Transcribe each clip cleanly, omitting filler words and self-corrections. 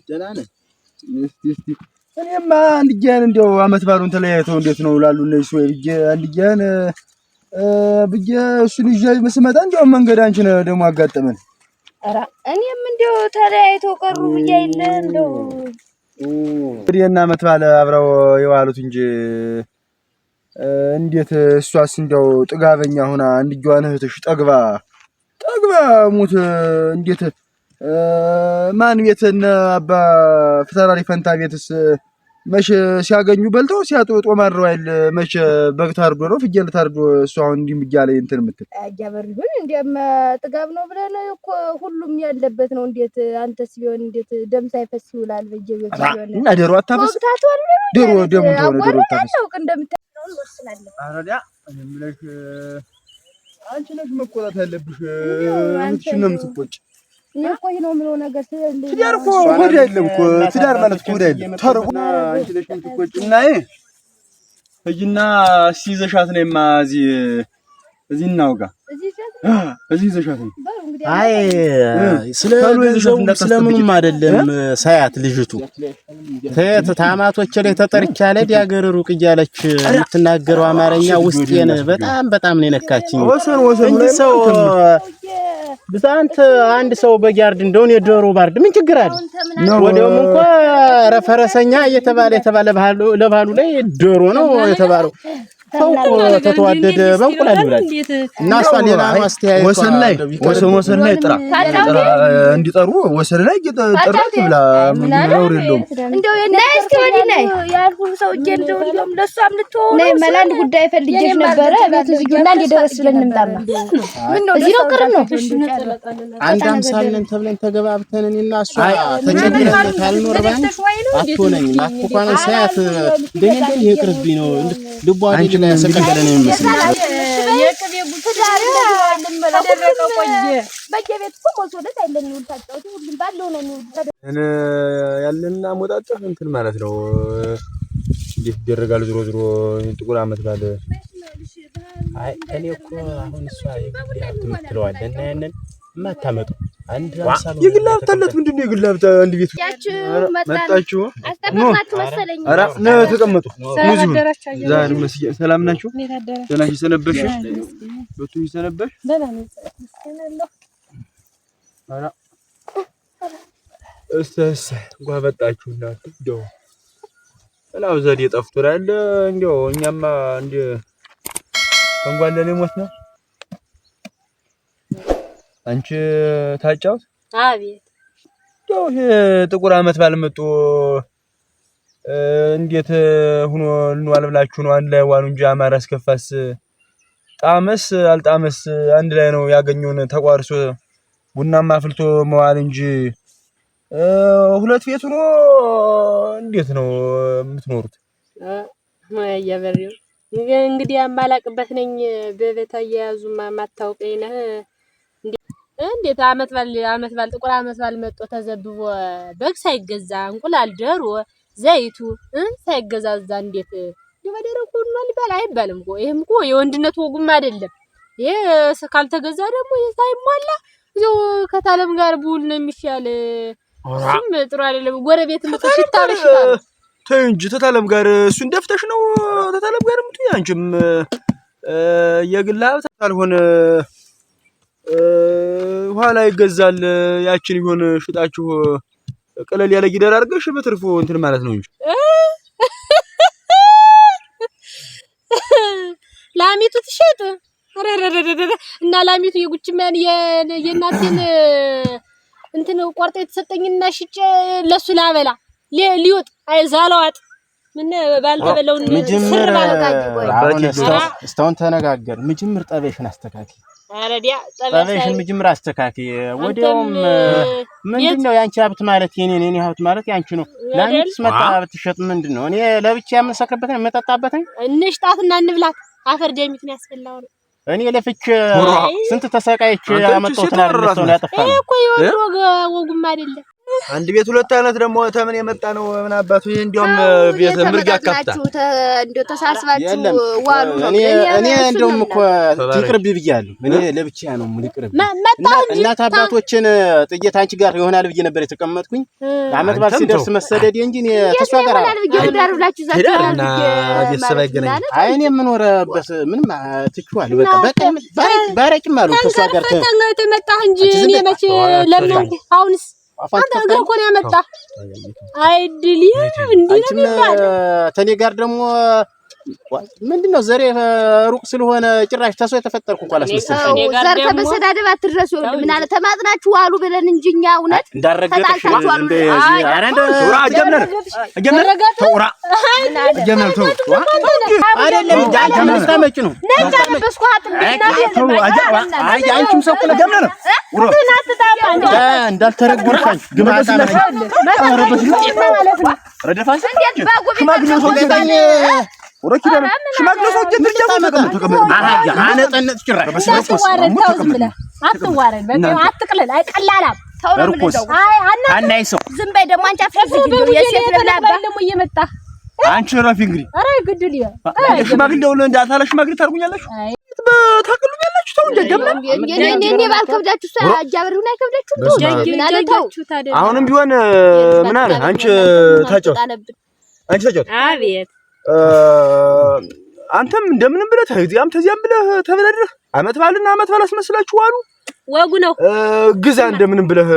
ደህና ነን። እስቲ እኔማ አንድያን እንደው አመት ባሉን ተለያይተው እንዴት ነው ላሉ እነሱ ወይ ብዬ አንድያን ብዬ እሱን ይዤ ስመጣ እንደው መንገድ አንቺን ደግሞ አጋጠመን። ኧረ እኔም እንደው ተለያይተው ቀሩ ብዬ አይደለ እንደው እንግዲህ እና አመት ባለ አብረው የዋሉት እንጂ እንዴት እሷስ እንደው ጥጋበኛ ሆና አንድጇን እህትሽ ጠግባ ሙት እንዴት ማን ቤትና አባ ፍተራሪ ፈንታ ቤትስ መቼ ሲያገኙ በልተው ሲያጡ ጦማረው አይደል? መቼ በግ ታርዶ ነው ፍየል ታርዶ እሱ አሁን እንዲህ እያለ እንትን የምትል አጃበር ይሁን እንደም ጥጋብ ነው ብለህ ነው እኮ ሁሉም ያለበት ነው። እንዴት አንተስ ቢሆን እንዴት ደም ሳይፈስ ይውላል? በየቤቱ ቢሆን እና ደሮ አታፈስ ደሮ ደሙ ሆነ ደሮ አታፈስ ነው እንደምታውቀው ወስናለሁ። አረዳ እኔም ብለሽ አንቺ ነሽ መቆጣት ያለብሽ አንቺ ነው የምትቆጭ። የቆይ ነው ምለው ነገር ትዳር እኮ ወደ አይደለም እኮ ትዳር ማለት እኮ ወደ አይደለም ተርቦ አንቺ ነሽ የምትቆጭ። እና እጂና ሲዘሻት ነይማ እዚህ እናውጋ እዚህ ዘሻት ነው። አይ ስለምንም አይደለም ሳያት ልጅቱ ታማቶች ላይ ተጠርቻ ላይ ያገር ሩቅ እያለች የምትናገረው አማርኛ ውስጤን በጣም ነው የነካችኝ። ወሰን ሰው ብዛንት አንድ ሰው በጋርድ እንደውን የዶሮ ባርድ ምን ችግር አለ? ወዲያውም እንኳን ረፈረሰኛ እየተባለ ለባሉ ላይ ዶሮ ነው የተባለው። ፈውቁ ተተዋደደ በእንቁላል ይብላል እና እሷ ሌላ ነው አስተያየት ወሰን ላይ ጥራ እንዲጠሩ ወሰን ላይ ጥራት ይብላ ምን ነው የለውም። እንደው የናይስቲ ወዲ ናይ ያልኩ ሰው እንደው ለሷም ልትሆን ናይ መላንድ ጉዳይ ፈልጌሽ ነበረ ቤት ዝግና እንደደረስ ብለን እንምጣማ ምን ነው እዚህ ነው ቅርብ ነው አንድ አምሳልን ተብለን ተገባብተን እኔና እሷ ተጨምረን ካልኖር ባን አትሆነኝ ማጥፋን ሳያት እንደኔ ይቅርብኝ ነው ልቧ ላይ ያሰቀደለ ነው የሚመስለው። የቅቤ ጉዳይ ተደረቀ ቆየ በየቤት ቆሞሶለት አይደለም ይውልታጣው ሁሉም ባለው ነው የሚውል ያለና ሞጣጣፍ እንትን ማለት ነው። እንዴት ይደረጋል? ዞሮ ጥቁር አመት ባለ አይ እኔ እኮ አሁን እሷ የግል ሀብት የምትለዋለህ እና ያንን ማታመጡ አንድ ሀሳብ የግል ሀብት አላት። ምንድነው የግል ሀብት? አንድ ቤት መጣችሁ አስተማማት መሰለኝ። ኧረ ነው ተቀመጡ። ሙዚው ዛሬ መስጊድ ሰላም ናችሁ? ደህና ሰነበሽ? በቱ ሰነበሽ? ደህና ነኝ ሰላም። ኧረ እሰስ እንኳን መጣችሁና እንደው እላው ዘዴ ጠፍቶራል። እንደው እኛማ እንደ እንጓለኔ ሞት ነው። አንቺ ታጫውት አቤት ያው ጥቁር አመት ባልመጡ እንዴት ሆኖ ልንዋል ብላችሁ ነው? አንድ ላይ ዋሉ እንጂ አማራ አስከፋስ ጣመስ አልጣመስ አንድ ላይ ነው ያገኘውን ተቋርሶ ቡናማ አፍልቶ መዋል እንጂ ሁለት ቤት ሆኖ እንዴት ነው የምትኖሩት? ያያበሪው እንግዲህ አማላቅበት ነኝ በቤት አያያዙ ማታውቀኝ ነህ እንዴት አመት ባል ጥቁር አመት ባል መጥቶ ተዘብቦ በግ ሳይገዛ እንቁላል ዶሮ ዘይቱ ሳይገዛዛ እንዴት ይወደረኩ ነው ሊባል አይባልም እኮ። ይሄም እኮ የወንድነት ወጉም አይደለም። ይሄ ካልተገዛ ደግሞ ሳይሟላ እዚው ከታለም ጋር ቡል ነው የሚሻል። እሱም ጥሩ አይደለም። ጎረቤት ምትሽታበሽ ተይ እንጂ ተታለም ጋር እሱ እንደፍተሽ ነው ተታለም ጋር ምትይ አንቺም የግል ሀብት ካልሆነ ኋላ ይገዛል። ያችን ይሆን ሽጣችሁ ቀለል ያለ ጊደር አድርገሽ በትርፉ እንትን ማለት ነው እንጂ ላሚቱ ትሸጥ እና ላሚቱ የጉችማን የእናቴን እንትን ቆርጦ የተሰጠኝና ሽጬ ለሱ ላበላ ሊውጥ አይዛለዋጥ ምን ባልተበለውን ስር ማለታጅ ቆይ እስታውን ተነጋገር ምጅምር ጠበሽን አስተካኪ አረዲያ ጠበሽን ምጅምር አስተካኪ ወዲያውም ምንድነው ያንቺ ሀብት ማለት የኔ ሀብት ማለት ያንቺ ነው። ላንቺስ መጣ ብትሸጥ ምንድነው እኔ ለብቻ የምንሰክርበት ነው የምጠጣበት እንሽጣትና እንብላት አፈር ደሚትን ያስፈላው ነው። እኔ ለፍች ስንት ተሰቃይች አመጣሁት ነው ያጠፋው። እኮ ይወድሮ ወጉም አይደለም አንድ ቤት ሁለት አይነት ደግሞ ተምን የመጣ ነው ምን አባቱ ይሄ እንደውም ቤት ምርጋ ካፍታ እንደው ተሳስባችሁ ዋሉ ነው እኔ እንደውም እኮ ይቅርብ ብያለሁ እኔ ለብቻ ነው ምልቅርብ እናት አባቶችን ጥቂት አንቺ ጋር ይሆናል ብዬ ነበር የተቀመጥኩኝ አመት ባል ሲደርስ መሰደድ እንጂ እኔ ተስፋ ጋር ብላችሁ ዛቻና ቤተሰብ አይገናኝ አይ እኔ የምኖርበት ምንም ትችዋል በቃ ባረጭም አሉ ተስፋ ጋር ተመጣህ እንጂ እኔ መቼ ለምንኩ አሁንስ አንተ እግር እኮ ነው ያመጣ አይድል እንዴ ነው ተኔ ጋር ደግሞ ምንድነው ዘሬ ሩቅ ስለሆነ ጭራሽ ተሶ የተፈጠርኩ እንኳን አስመስልኝ ዘር ተመሰዳደብ አትድረሱ ምን አለ ተማጥናችሁ ዋሉ ብለን እንጂኛ እውነት እንዳረጋግጥሽ እንደ አራንደ ሱራ ጀምነር ተውራ ጀምነር ተው አይደለም ጃንተም ታመጭ ነው ነጭ አለበስኳት አይ አንቺም ሰው ከለ ጀምነር እንዳልተረግርሻኝ ግማታ ረደፋሽ እንዴት ባጎብ ገባኝ ወረኪዳን ሽማግሌ ሰው እየተቀመጠ ተቀመጠ አሃ አነጠነጥ ጭራሽ አትዋረድ በቃ አትቅለል አይቀላላም ተውረምነው አናይ ሰው ዝም በይ ደግሞ አንቺ አፍሽ ዝግጁ የሴት ለላባ ደግሞ እየመጣ አንቺ ረፊ እንግዲህ አረ ግድል ሽማግሌው እንዳታለ ሽማግሌ ታርጉኛለሽ በታቀሉኛለሽ ተው እንደጀመረ እኔ ባልከብዳችሁ አጃብሪው ላይ ከብዳችሁ ምን አለ ተው አሁንም ቢሆን ምን አለ አንቺ ታጫውት አቤት አንተም እንደምንም ብለህ ታይዚያም ተዚያም ብለህ ተበለድረህ አመት ባልና አመት ባል አስመስላችሁ አሉ ወጉ ነው ግዛ እንደምንም ብለህ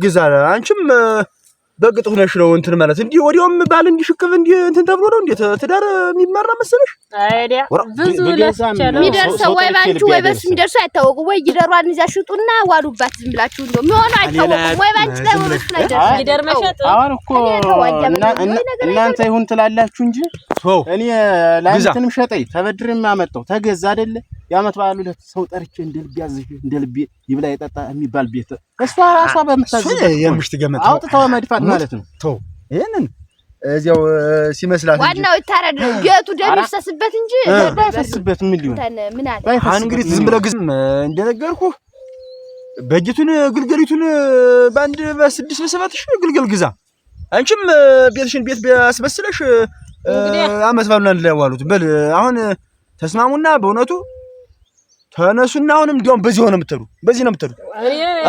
ግዛ አንቺም በግጥ ሆነሽ ነው እንትን ማለት እንዴ ወዲያውም ባል እንዲሽክፍ እንዴ እንትን ተብሎ ነው እንዴ ትዳር የሚመራ መሰለሽ አይዲያ ብዙ ለሰቻለ ሚደርሰው ወይ ባንቺ ወይ በስ ሚደርሰው አይታወቁም ወይ ይደሯን ይዛ ሽጡና ዋሉባት ዝም ብላችሁ ነው የሚሆነው አይታወቁም ወይ ባንቺ ላይ ወርስ ላይ ይደር መሸጥ አሁን እኮ እናንተ ይሁን ትላላችሁ እንጂ እኔ ላንተንም ሸጠይ ተበድርም አመጣው ተገዛ አይደለ ያመት ባሉ ለሰው ጠርቼ እንደልብ ያዝሽ እንደልብ ይብላ ይጠጣ የሚባል ቤት እሷ ራሷ በመታዘዝ የምሽት ገመት አውጥተው መድፋት ማለት ነው ተው ይሄንን እዚያው ሲመስላት ዋናው ይታረድ ቤቱ ደም ይፈስበት እንጂ ባይፈስበት ምን ሊሆን ምን አለ አሁን እንግዲህ ዝም ብለህ ግዝም እንደነገርኩ በጅቱን ግልገሊቱን ባንድ በ6 በ7 ሺህ ግልገል ግዛ አንቺም ቤትሽን ቤት ቢያስመስለሽ አመት ባሉና ለያዋሉት በል አሁን ተስማሙና በእውነቱ ተነሱና አሁንም እንዲያውም በዚህ ሆነ የምትሉ በዚህ ነው የምትሉ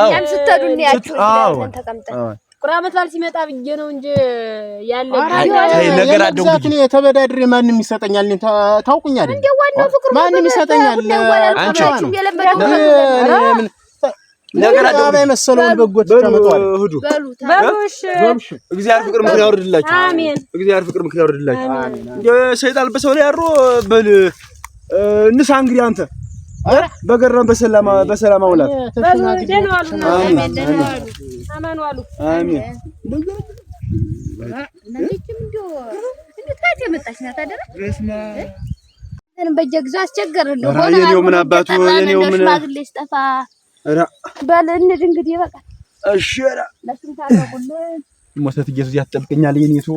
እኛም ስትሄዱ እንያችሁ ተቀምጠን ቁራመት ባል ሲመጣ ብዬ ነው እንጂ ያለ ነገር አደውኝ ተበዳድሬ ማንንም ይሰጠኛል ታውቁኝ አይደል እንዴ ዋናው ፍቅር ማንንም ይሰጠኛል አንቺ ምን ነገር አደውኝ መሰለው በጎት ተመጣጣው ሁዱ በሉሽ እግዚአብሔር ፍቅር ምክንያት ያወርድላችሁ አሜን እግዚአብሔር ፍቅር ምክንያት ያወርድላችሁ አሜን እንዴ ሰይጣን በሰው ላይ ያሮ በል እንሳ እንግዲህ አንተ በገረም በሰላም አውላት ደህና ዋሉ አሜን ደህና ዋሉ አማን ዋሉ አሜን ነንቺም እንዴ ታቴ መጣሽ ናት አይደል በጀግዛ አስቸገረን ነው ሆነ የኔው ምን አባቱ የኔው ምን ሽማግሌ ስጠፋ በል እንግዲህ ይበቃል እሺ ራ ለስም ታረቁልን ሞተት ኢየሱስ ያጠብቀኛል የኔቱ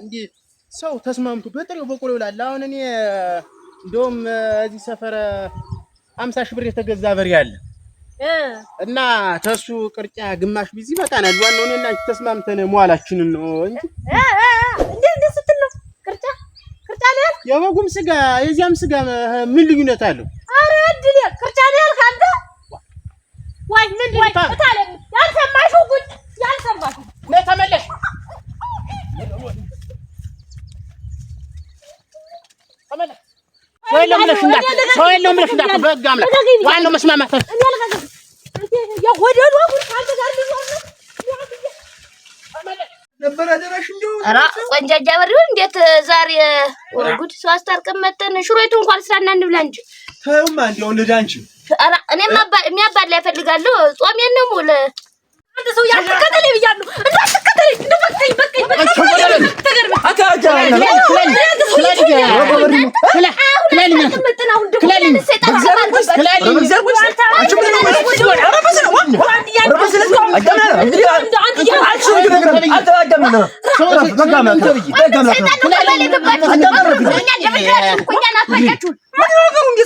እንዴ ሰው ተስማምቱ በጥሬው በቆሎ ይላል አሁን እኔ እንደውም እዚህ ሰፈር 50 ሺህ ብር የተገዛ በሬ አለ እና ተሱ ቅርጫ ግማሽ ቢዚ በቃናል ዋናው እኔና አንቺ ተስማምተን ሟላችንን ነው እንጂ እንዴ ስትል ነው ቅርጫ ነው የበጉም ስጋ የዚያም ስጋ ምን ልዩነት አለው አረ እድል ቅርጫ ነው ያልካንተ ወይ ምን ታለ ያልሰማሽው ጉድ ያልሰማሽው ተመለሽ ሰው የለውም ብለሽ እንዳት በግ አምላክ ዋናው መስማማት የጎደሉ አንተ ጋር ሊሆን ነበር አደራሽ እንደው አራ ቆንጃጃ በሪው እንዴት ዛሬ ጉድ ሰው አስታርቀን መተን ሽሮይቱ እንኳን ስራና እንብላ እንጂ ተውማ እንደው ለዳንቺ አራ እኔማ የሚያባላ ይፈልጋሉ ጾሜን ነው ሙለ አንተ ሰው ያልተከተለ ይያሉ እንዳትከተለኝ እንደበቀኝ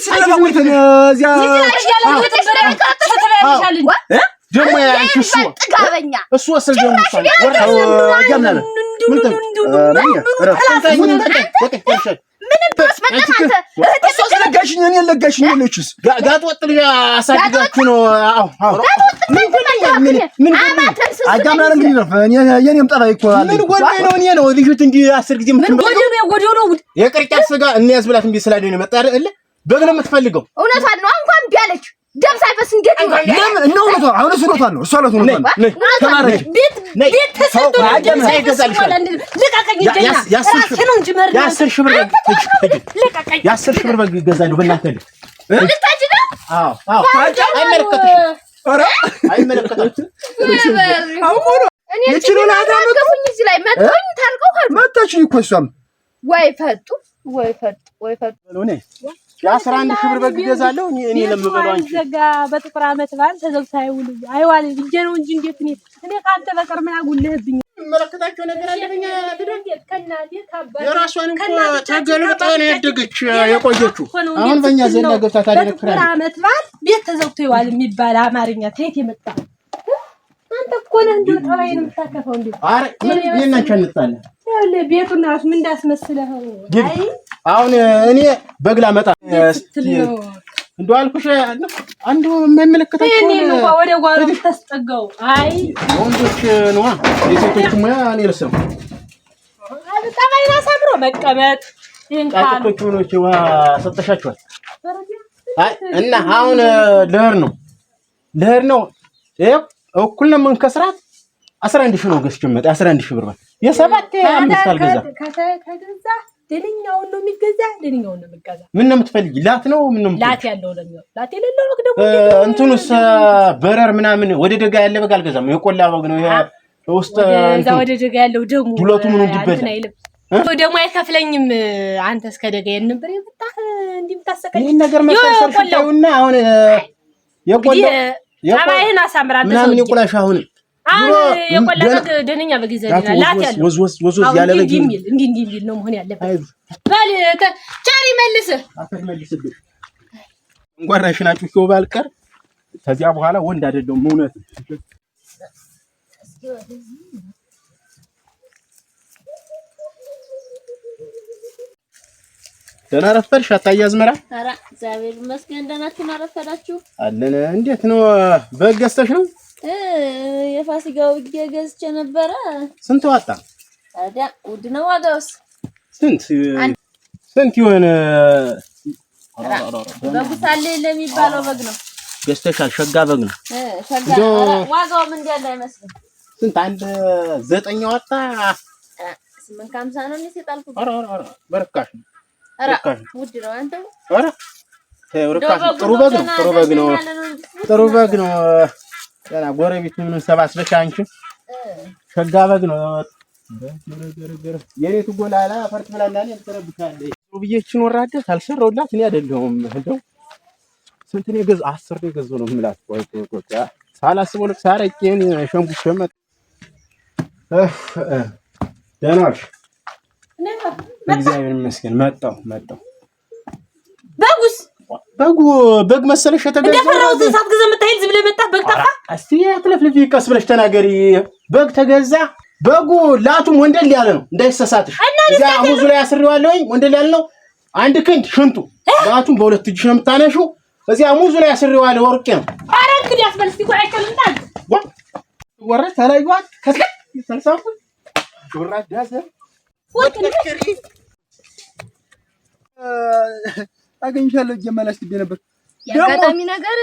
ስለማቆይተን እዚያ ደግሞ ያንቺ እሱ ወስል ደግሞ ለጋሽኝ እኔ ለጋሽኝ ለችስ ጋጥ ወጥ ልጅ አሳድጋችሁ ነው። አጋምናን እንግዲህ ነው የኔም ጠባይ እኮ አለ። ምን ጎዳይ ነው? እኔ ነው ልጅት እንጂ 10 ጊዜ ጎዳው ነው የቅርጫት ስጋ እንያዝ ብላት እንዴ ስላደኝ ነው መጣ አይደል? በግ ነው የምትፈልገው? እውነቷን ነው። እንኳን ቢያለች ደም ሳይፈስ እንዴት ነው? ነው እውነቷ። አሁን እሱ እውነቷን ነው። እሷ ነው እውነቷን ነው። ተማረች ቤት ተሰጥቶ አጀም ሳይገዛልሻል። ልቀቀኝ እንጂ ያ10 ሺህ ብር ልቀቀኝ። ያ10 ሺህ ብር በግ ይገዛሉ በእናትህ ልጅ ልታጅ ነው። አዎ አይመለከትሽም። ኧረ አይመለከትሽም። እኔ ይችላል አዳመጡኝ እዚህ ላይ መጥቶኝ ታርቀው ካሉ መጣችኝ እኮ እሷም ወይ ፈጡ ለኔ ያ11 ሺህ ብር በግ ይገዛለሁ። እኔ ለምበለው አንቺ ዘጋ በጥቁር ዓመት በዓል ተዘግቶ አይዋል ልጄ ነው እንጂ እንዴት እኔ ካንተ በቀር ምን አጉልህብኝ? መለከታቸው ነገር አለኛ ትደግ ከናዴ ካባ የራሷን እንኳን ተገልብጣ ነው ያደገች የቆየችው። አሁን በእኛ ዘና ገብታ ታደረክራለች። በጥቁር ዓመት በዓል ቤት ተዘግቶ ይዋል የሚባል አማርኛ ከየት የመጣ? አንተ እኮ ነህ እንዴ ጠባይ ነው የምታከፈው እንዴ? አረ ምን የናንቺ አንጣለ ያለ ቤቱን ራስ ምን እንዳስመስለው? አይ አሁን እኔ በግላ መጣ እንደው አልኩሽ አንዱ የማይመለከታቸው እኔ ነው ወደ ጓሮ ተስጠጋው። አይ ወንዶች ነው የሴቶች ሙያ እኔ ልሰው ጠባይና ሳምሮ መቀመጥ ሴቶች ሆኖች ዋ ሰጠሻቸዋል። አይ እና አሁን ለህር ነው ይሄው እኩል ነው የምንከስራት 11 ሺህ ነው ገዝቼ መጣ 11 ሺህ ብር ማለት የሰባት አምስት አልገዛ ከገዛ ደንኛው ነው የሚገዛ ደንኛው ነው የሚገዛ። ምን ነው የምትፈልጊ? ላት ነው ምን ነው ላት ያለው ለሚው ላት የሌለው ነው ደግሞ እንትኑስ በረር ምናምን ወደ ደጋ ያለ በግ አልገዛም። የቆላ በግ ነው ይሄ ውስጥ እዛ ወደ ደጋ ያለው ደግሞ ሁለቱ ምን እንዲበላ ደግሞ አይከፍለኝም። አንተ እስከ ደጋ የነበር የመጣህ እንዲምታሰቀኝ ይሄን ነገር መሰልሰል ሽታውና አሁን የቆላ ጠባይህን አሳምራለህ ምናምን የቆላሽ አሁን የቆላ በግ ደንኛ በግ ይዘልና ላት ያለው ወዝ ያለ በግ እንዲህ ነው መሆን ያለበት። ባል ቻሪ መልስብህ እንጓራሽን አጭው ባልቀር ከዚያ በኋላ ወንድ አይደለም እውነት ደህና ረፈድሽ አታዬ አዝመራ? ኧረ እግዚአብሔር ይመስገን ደህና ተናረፈዳችሁ አለን። እንዴት ነው በግ ገዝተሽ ነው? የፋሲካው ገዝቼ ነበረ። ስንት ወጣ? ታዲያ ውድ ነው ዋጋውስ? ስንት ይሆን? በጉሳሌ ለሚባለው በግ ነው ገዝተሻል? ሸጋ በግ ነው። ሸጋ ዋጋው ምን ያለ አይመስልም? ስንት አንድ 9 ወጣ? 850 ነው የሚሰጣልኩ። ኧረ በርካሽ ነው። ኧረ ውድ ነው አንተ። ኧረ ርካሽ ጥሩ በግ ነው። ገና ጎረቤት ምን ሰባስበሽ አንቺ ሸጋ በግ ነው። የኔ ትጎላላ ፈርጥ ብላላኔ ተረብካለ ብዬችን ወራደ ታልሰራውላት እኔ አይደለሁም እንደው ስንት ነው ገዝ 10 ነው ገዝ ነው የምላት። ቆይ ሳላስበው ልክ ሳረቄን ሸምቡሽ መጣ ደናሽ እግዚአብሔር ይመስገን መጣው በግ መሰለሽ የተገዛው እንደፈራው ዘሳት ገዘ መጣ ዝም ብለህ መጣ በግ ታፋ እስቲ አትለፍልፊ ቀስ ብለሽ ተናገሪ። በግ ተገዛ። በጉ ላቱም ወንደል ያለ ነው እንዳይሰሳትሽ። እዚያ አሙዙ ላይ አስሪዋለሁኝ ወንደል ያለ ነው። አንድ ክንድ ሽንጡ ላቱም በሁለት እጅሽ ነው የምታነሺው። እዚያ አሙዙ ላይ አስሪዋለሁ ወርቄ ነው። ኧረ እንግዲህ አስበልስቲ ቆይ አይከልምጣል ወራት ታላይዋት ከስከ ተልሳፉ ወራት ዳሰ ወጥልከሪ አገኝሻለሁ ጀማላስ ትቤ ነበር ያጋጣሚ ነገር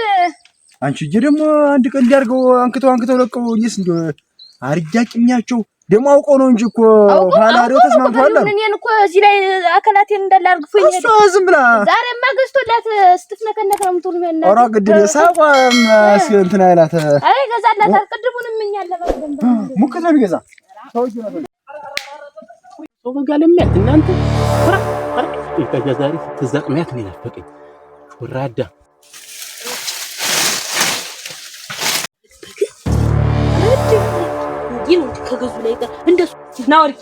አንቺ ደግሞ አንድ ቀን እንዲያርገው አንክተው ለቀው እኔስ እንደ አርጃቂኛቸው ደግሞ አውቀው ነው እንጂ እኮ ፋላሪው ተስማምቷል። እኔን እኮ እዚህ ላይ አካላቴን እንዳላርግፎኝ ሄደ። እሱ ዝም ብላ ዛሬማ ገዝቶላት ስትነከነከ ነው የምትውል ማለት ነው። ኧረ ግድል ሳቋም እንትን አይላት። አይ ገዛላት ቅድሙንም እኛለ በደንብ ሙከታ ቢገዛ ሰውዬ ነው ሰው በጋለም እናንተ ተገዛሪ ስትዘቅሚያት ነው ያፈቀኝ ወራዳ ይሄ ከገዙ ላይ ጋር እንደሱ ናወርቄ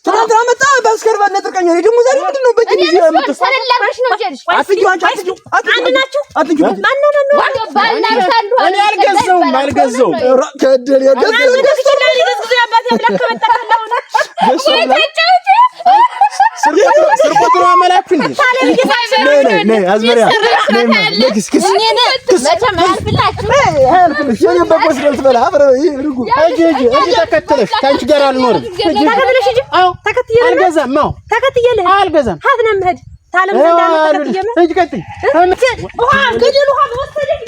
ትናንትና መጣ በአስከርባ ነጥርቀኛ ነው ደግሞ ዛሬ ምንድነው በእጅ ይዘህ የምትፈ አትጁ አንድ ናችሁ እኔ አልገዛውም ከደል ስርቆት ነው አመላችሁ እንዴ ነይ አዝመሪያ ነይ ክስክስ ተከተለሽ ከአንቺ ጋር አልኖርም አልገዛም አልገዛም ታለም ዘንዳ ተከትየም እጅ ቀጥይ ውሃ ገደል ውሃ ወሰደኝ